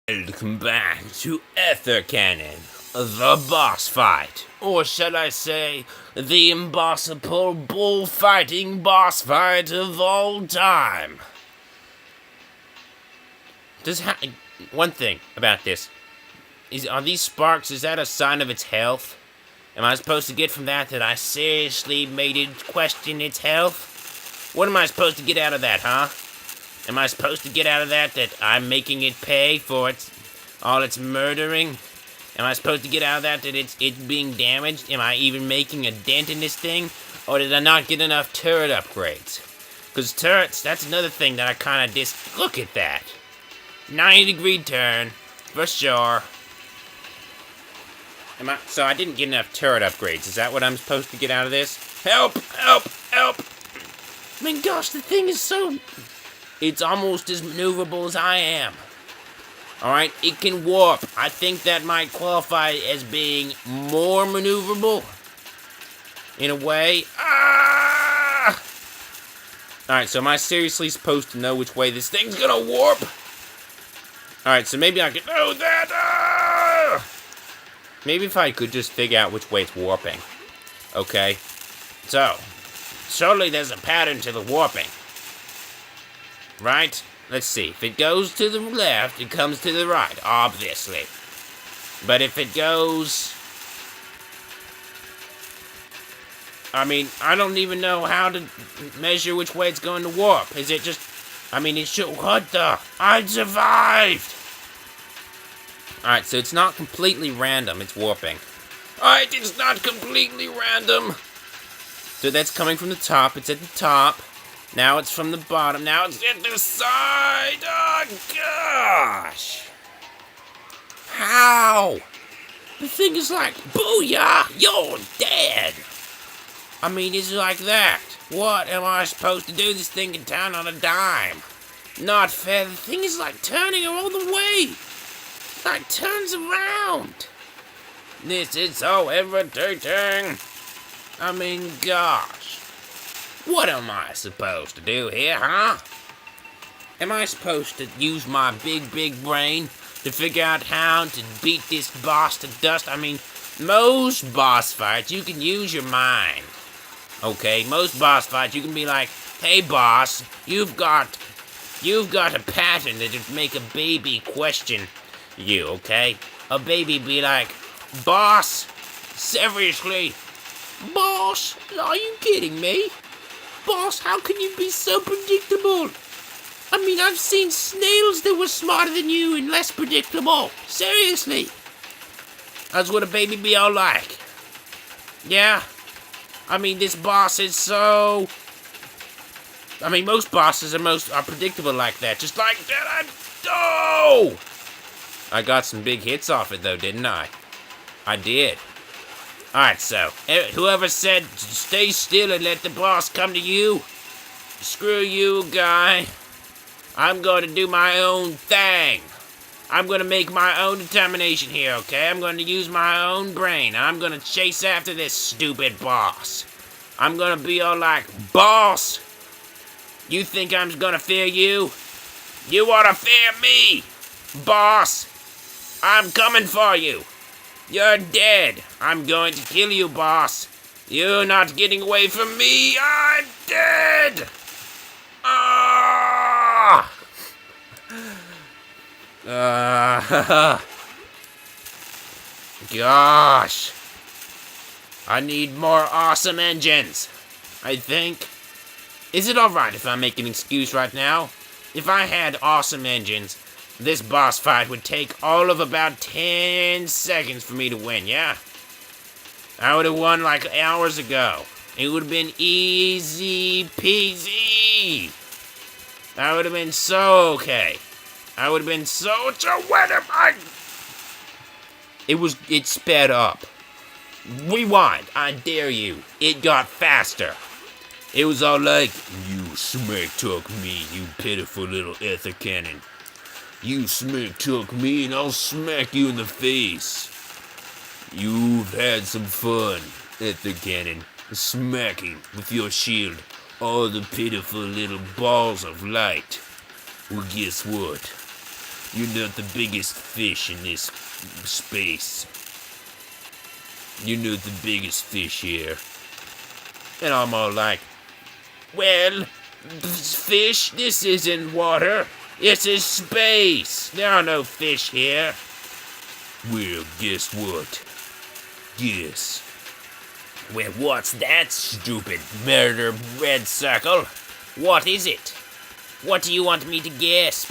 Welcome back to Ether Cannon, the boss fight, or shall I say, the impossible bullfighting boss fight of all time. One thing about this are these sparks? Is that a sign of its health? Am I supposed to get from that I seriously made it question its health? What am I supposed to get out of that, huh? Am I supposed to get out of that I'm making it pay for all its murdering? Am I supposed to get out of that it's being damaged? Am I even making a dent in this thing? Or did I not get enough turret upgrades? Because turrets, that's another thing that I kind of Look at that. 90-degree turn, for sure. So I didn't get enough turret upgrades. Is that what I'm supposed to get out of this? Help! Help! Help! I mean, gosh, the thing is so... It's almost as maneuverable as I am. Alright, it can warp. I think that might qualify as being more maneuverable. In a way. Ah! Alright, so am I seriously supposed to know which way this thing's gonna warp? Alright, so maybe I could know that. Ah! Maybe if I could just figure out which way it's warping. Okay. So, surely there's a pattern to the warping. Right? Let's see. If it goes to the left, it comes to the right, obviously. But if it goes... I mean, I don't even know how to measure which way it's going to warp. Is it just... I mean, it should... What the... I survived! Alright, so it's not completely random, it's warping. Alright, it's not completely random! So that's coming from the top, it's at the top. Now it's from the bottom. Now it's at the side. Oh, gosh. How? The thing is like, booyah, you're dead. I mean, it's like that. What am I supposed to do? This thing can turn on a dime. Not fair. The thing is like turning all the way. Like turns around. This is so irritating. I mean, gosh. What am I supposed to do here, huh? Am I supposed to use my big brain to figure out how to beat this boss to dust? I mean, most boss fights, you can use your mind. Okay, most boss fights, you can be like, hey boss, you've got a pattern that would make a baby question you, okay? A baby be like, boss, seriously? Boss, are you kidding me? Boss, how can you be so predictable? I mean, I've seen snails that were smarter than you and less predictable. Seriously. That's what a baby be all like. Yeah? I mean, this boss is so... I mean, most bosses are predictable like that. Just like that, I got some big hits off it, though, didn't I? I did. Alright, so, whoever said stay still and let the boss come to you, screw you, guy. I'm going to do my own thing. I'm going to make my own determination here, okay? I'm going to use my own brain. I'm going to chase after this stupid boss. I'm going to be all like, boss, you think I'm going to fear you? You ought to fear me, boss. I'm coming for you. You're dead. I'm going to kill you, boss. You're not getting away from me. I'm dead. Ah! Gosh. I need more awesome engines, I think. Is it alright if I make an excuse right now? If I had awesome engines, this boss fight would take all of about 10 seconds for me to win, yeah? I would have won like hours ago. It would have been easy peasy. I would have been so okay. I would have been such a winner. It sped up. Rewind, I dare you. It got faster. It was all like, you smack talk me, you pitiful little ether cannon. You smack talk me and I'll smack you in the face. You've had some fun, ether cannon, smacking with your shield all the pitiful little balls of light. Well, guess what? You're not the biggest fish in this space. You're not the biggest fish here. And I'm all like, well, fish, this isn't water. This is space. There are no fish here. Well, guess what? Guess. Well, what's that, stupid murder red circle? What is it? What do you want me to guess,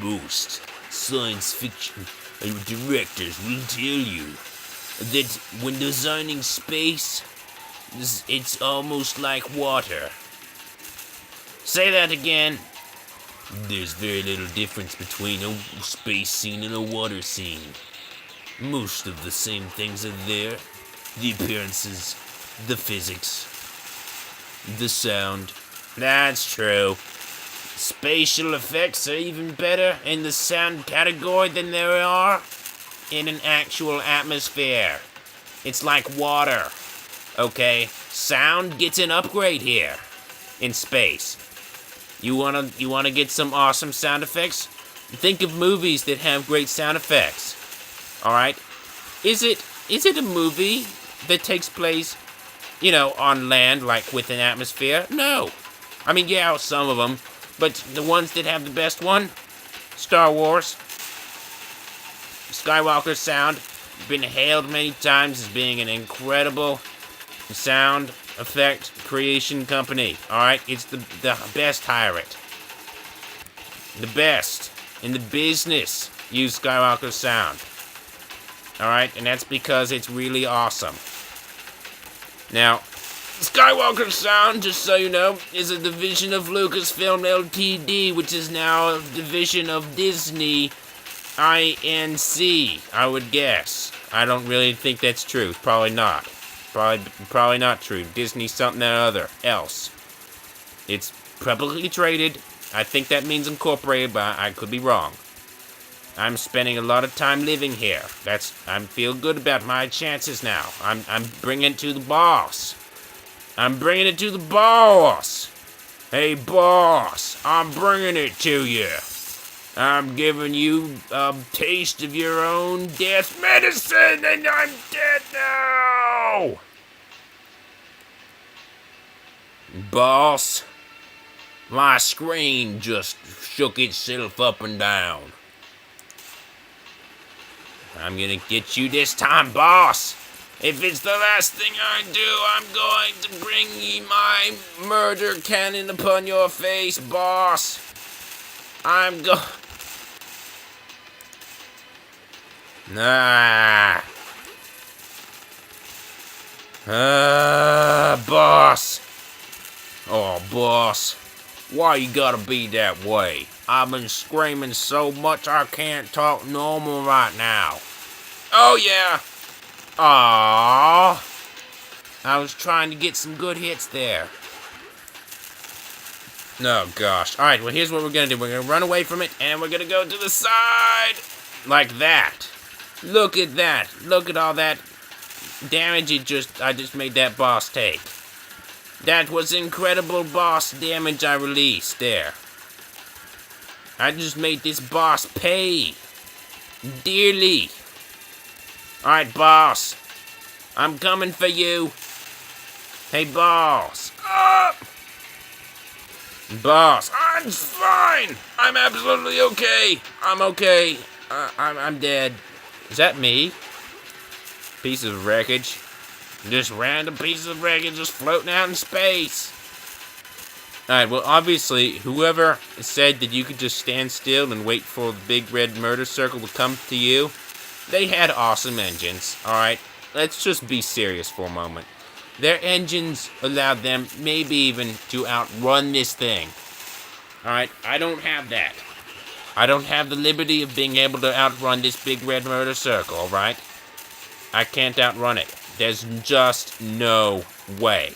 Most science fiction directors will tell you that when designing space, it's almost like water. Say that again. There's very little difference between a space scene and a water scene. Most of the same things are there. The appearances, the physics, the sound. That's true. Spatial effects are even better in the sound category than there are in an actual atmosphere. It's like water. Okay, sound gets an upgrade here in space. You wanna get some awesome sound effects? Think of movies that have great sound effects. All right, is it a movie that takes place, on land, like with an atmosphere? No, I mean, yeah, some of them, but the ones that have the best one, Star Wars, Skywalker sound, been hailed many times as being an incredible sound effect creation company. All right, it's the best. Hire it. The best in the business use Skywalker sound. All right, and that's because it's really awesome. Now, Skywalker sound, just so you know, is a division of Lucasfilm Ltd, which is now a division of Disney Inc. I would guess. I don't really think that's true. Probably not. Probably not true. Disney something or other else. It's publicly traded. I think that means incorporated, but I could be wrong. I'm spending a lot of time living here. I feel good about my chances now. I'm bringing it to the boss. I'm bringing it to the boss. Hey, boss, I'm bringing it to you. I'm giving you a taste of your own death medicine, and I'm dead now! Boss, my screen just shook itself up and down. I'm gonna get you this time, boss. If it's the last thing I do, I'm going to bring my murder cannon upon your face, boss. Boss. Oh, boss. Why you gotta be that way? I've been screaming so much I can't talk normal right now. Oh, yeah. Aww. I was trying to get some good hits there. Oh, gosh. Alright, well, here's what we're gonna do. We're gonna run away from it, and we're gonna go to the side. Like that. Look at that. Look at all that damage I just made that boss take. That was incredible boss damage I released there. I just made this boss pay dearly. Alright, boss. I'm coming for you. Hey, boss. Boss, I'm fine. I'm absolutely okay. I'm okay. I'm dead. Is that me? Piece of wreckage. Just random pieces of wreckage just floating out in space. Alright, well, obviously, whoever said that you could just stand still and wait for the big red murder circle to come to you, they had awesome engines, alright? Let's just be serious for a moment. Their engines allowed them maybe even to outrun this thing. Alright, I don't have that. I don't have the liberty of being able to outrun this big red murder circle, alright? I can't outrun it. There's just no way.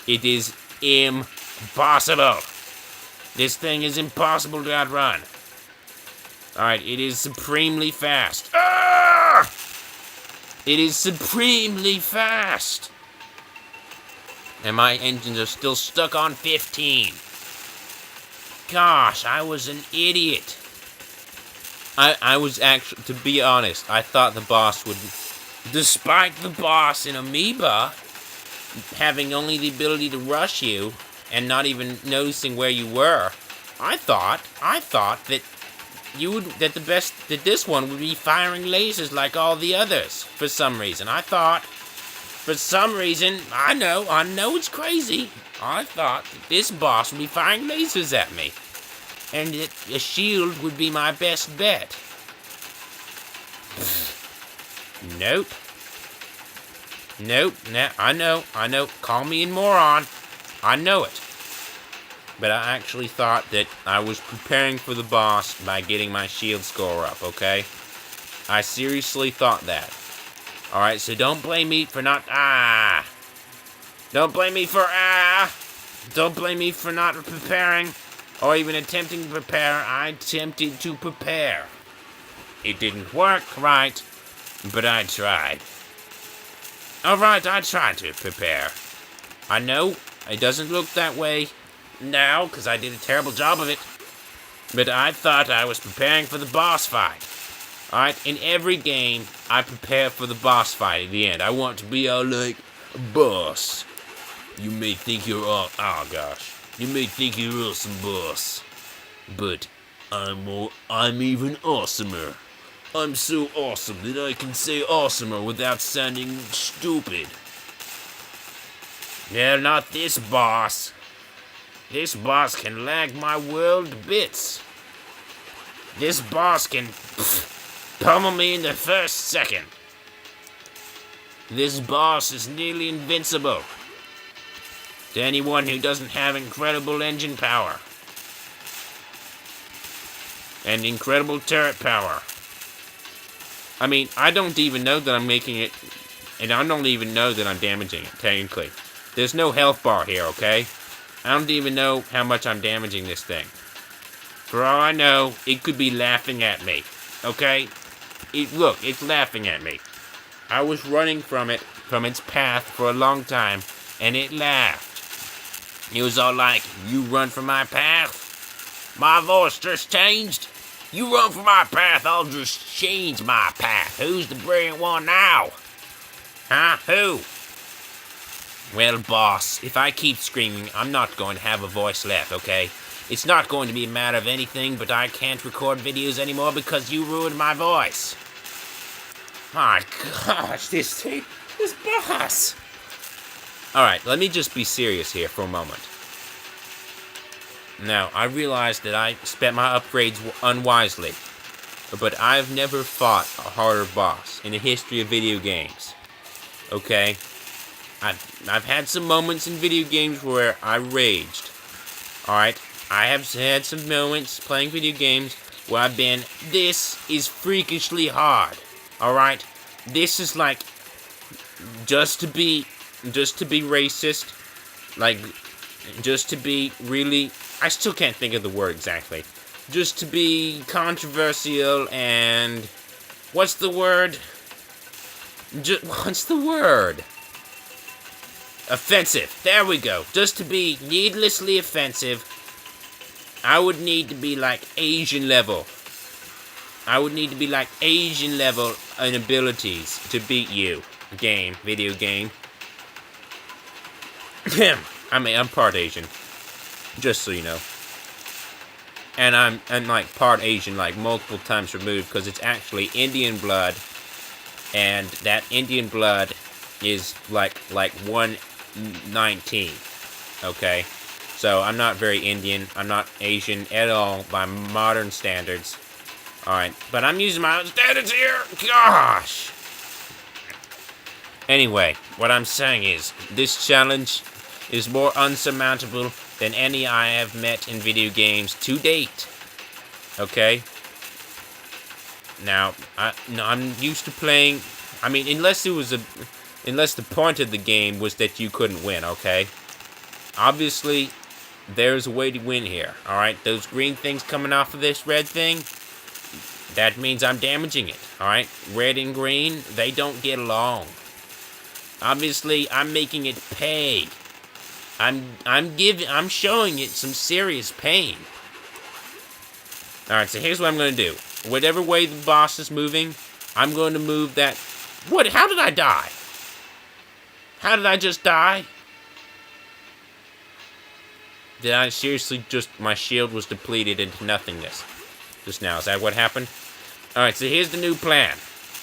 It is impossible. This thing is impossible to outrun. Alright, it is supremely fast. Ah! It is supremely fast. And my engines are still stuck on 15. gosh, I was an idiot. I was actually, to be honest, I thought the boss would, despite the boss in Amoeba having only the ability to rush you and not even noticing where you were, I thought that that this one would be firing lasers like all the others for some reason. I know it's crazy. I thought that this boss would be firing lasers at me, and that a shield would be my best bet. Nope. Nah, I know. Call me a moron. I know it. But I actually thought that I was preparing for the boss by getting my shield score up, okay? I seriously thought that. Alright, so don't blame me for not, Don't blame me for, Don't blame me for not preparing, or even attempting to prepare. I attempted to prepare. It didn't work, right? But I tried. Alright, I tried to prepare. I know it doesn't look that way now, because I did a terrible job of it. But I thought I was preparing for the boss fight. Alright, in every game, I prepare for the boss fight at the end. I want to be all like, boss. You may think you're you may think you're awesome, boss. But I'm even awesomer. I'm so awesome that I can say awesomer without sounding stupid. No, not this boss. This boss can lag my world to bits. This boss can pummel me in the first second. This boss is nearly invincible to anyone who doesn't have incredible engine power and incredible turret power. I mean, I don't even know that I'm making it, and I don't even know that I'm damaging it, technically. There's no health bar here, okay? I don't even know how much I'm damaging this thing. For all I know, it could be laughing at me, okay? Look, it's laughing at me. I was running from its path for a long time, and it laughed. It was all like, you run from my path? My voice just changed. You run from my path, I'll just change my path. Who's the brilliant one now? Huh? Who? Well, boss, if I keep screaming, I'm not going to have a voice left, okay? It's not going to be a matter of anything, but I can't record videos anymore because you ruined my voice. My gosh, this boss. Alright, let me just be serious here for a moment. Now, I realize that I spent my upgrades unwisely, but I've never fought a harder boss in the history of video games. Okay? I've had some moments in video games where I raged. Alright? I have had some moments playing video games where I've been, this is freakishly hard. Alright? This is like, just to be racist, like, just to be really, I still can't think of the word exactly. Just to be controversial and, what's the word? Offensive. There we go. Just to be needlessly offensive, I would need to be like Asian level. I would need to be like Asian level in abilities to beat you. Video game. I mean, I'm part Asian. Just so you know. And I'm like part Asian, like multiple times removed, because it's actually Indian blood. And that Indian blood is like 1/19. Okay? So I'm not very Indian. I'm not Asian at all by modern standards. Alright, but I'm using my own standards here. Gosh! Anyway, what I'm saying is, this challenge is more unsurmountable than any I have met in video games to date. Okay? Now, I'm used to playing, I mean, unless the point of the game was that you couldn't win, okay? Obviously, there's a way to win here, alright? Those green things coming off of this red thing, that means I'm damaging it, alright? Red and green, they don't get along. Obviously, I'm making it pay. I'm showing it some serious pain. Alright, so here's what I'm going to do. Whatever way the boss is moving, I'm going to move that... What? How did I die? How did I just die? Did I seriously just... My shield was depleted into nothingness just now. Is that what happened? Alright, so here's the new plan.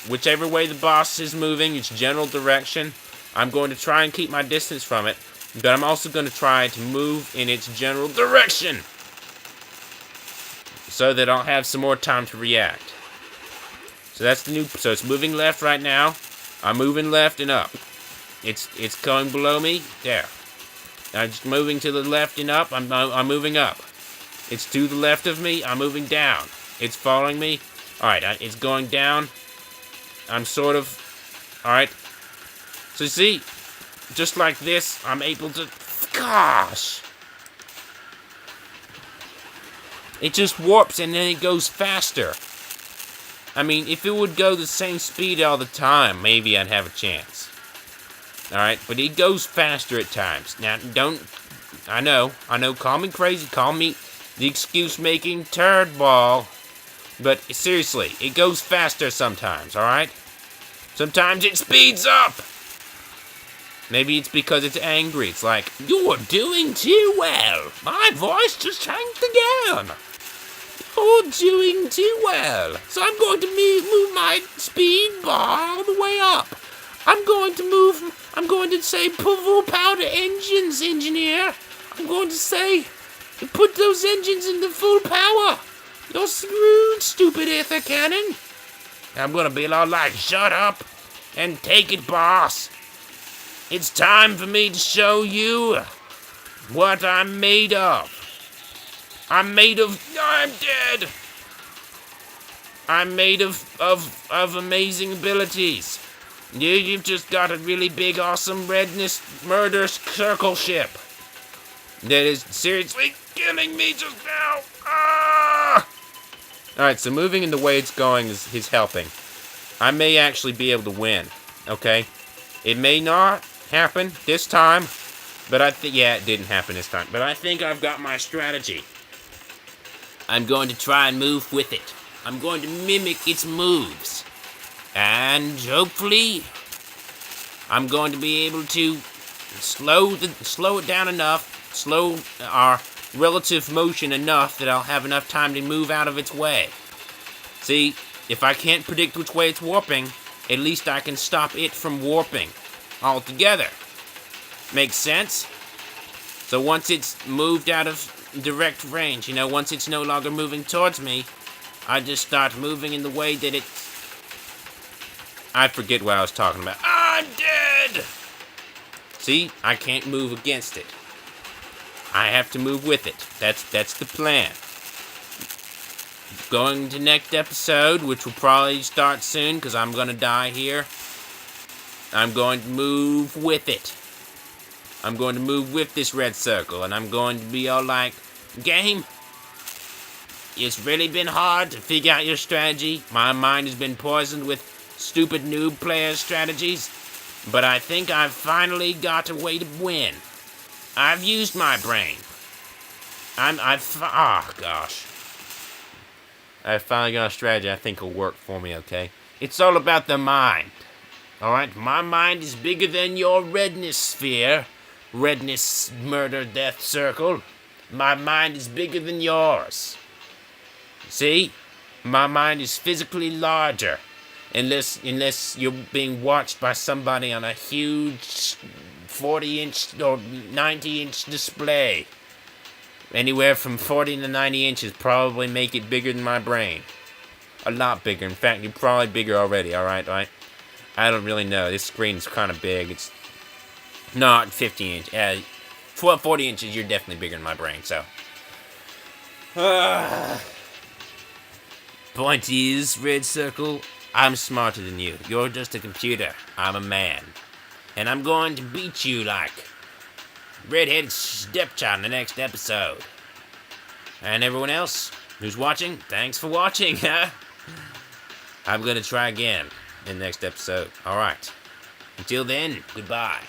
Whichever way the boss is moving, its general direction, I'm going to try and keep my distance from it, but I'm also going to try to move in its general direction so that I'll have some more time to react. So that's the new... So it's moving left right now. I'm moving left and up. It's going below me. There. I'm just moving to the left and up. I'm moving up. It's to the left of me. I'm moving down. It's following me. Alright, it's going down. I'm sort of... Alright. So see, just like this, I'm able to... Gosh! It just warps and then it goes faster. I mean, if it would go the same speed all the time, maybe I'd have a chance. Alright, but it goes faster at times. Now, don't... I know, call me crazy, call me the excuse-making turd ball. But seriously, it goes faster sometimes, alright? Sometimes it speeds up! Maybe it's because it's angry. It's like, you're doing too well. My voice just changed again. You're doing too well. So I'm going to move my speed bar all the way up. I'm going to say, full powder engines, engineer. I'm going to say, put those engines into full power. You're screwed, stupid ether cannon. I'm going to be all like, shut up and take it, boss. It's time for me to show you what I'm made of. I'm dead. I'm made of amazing abilities. You've just got a really big, awesome redness murder circle ship that is seriously killing me just now. Ah! Alright, so moving in the way it's going is helping. I may actually be able to win, okay? It may not happen this time, but yeah, it didn't happen this time. But I think I've got my strategy. I'm going to try and move with it. I'm going to mimic its moves. And hopefully, I'm going to be able to slow it down enough, slow our relative motion enough that I'll have enough time to move out of its way. See, if I can't predict which way it's warping, at least I can stop it from warping altogether. Makes sense? So once it's moved out of direct range, once it's no longer moving towards me, I just start moving in the way that it's... I forget what I was talking about. I'm dead! See? I can't move against it. I have to move with it. That's the plan. Going to next episode, which will probably start soon, because I'm going to die here. I'm going to move with it. I'm going to move with this red circle, and I'm going to be all like, game, it's really been hard to figure out your strategy. My mind has been poisoned with stupid noob player strategies, but I think I've finally got a way to win. I've used my brain. Gosh. I finally got a strategy I think will work for me, okay? It's all about the mind. Alright? My mind is bigger than your redness sphere. Redness, murder, death circle. My mind is bigger than yours. See? My mind is physically larger. Unless you're being watched by somebody on a huge 40-inch or 90-inch display. Anywhere from 40 to 90 inches probably make it bigger than my brain. A lot bigger. In fact, you're probably bigger already, alright? I don't really know. This screen's kind of big. It's not 50 inch. 40 inches, you're definitely bigger than my brain, so. Point is, red circle, I'm smarter than you. You're just a computer. I'm a man. And I'm going to beat you like redheaded stepchild in the next episode. And everyone else who's watching, thanks for watching, huh? I'm gonna try again in the next episode. Alright. Until then, goodbye.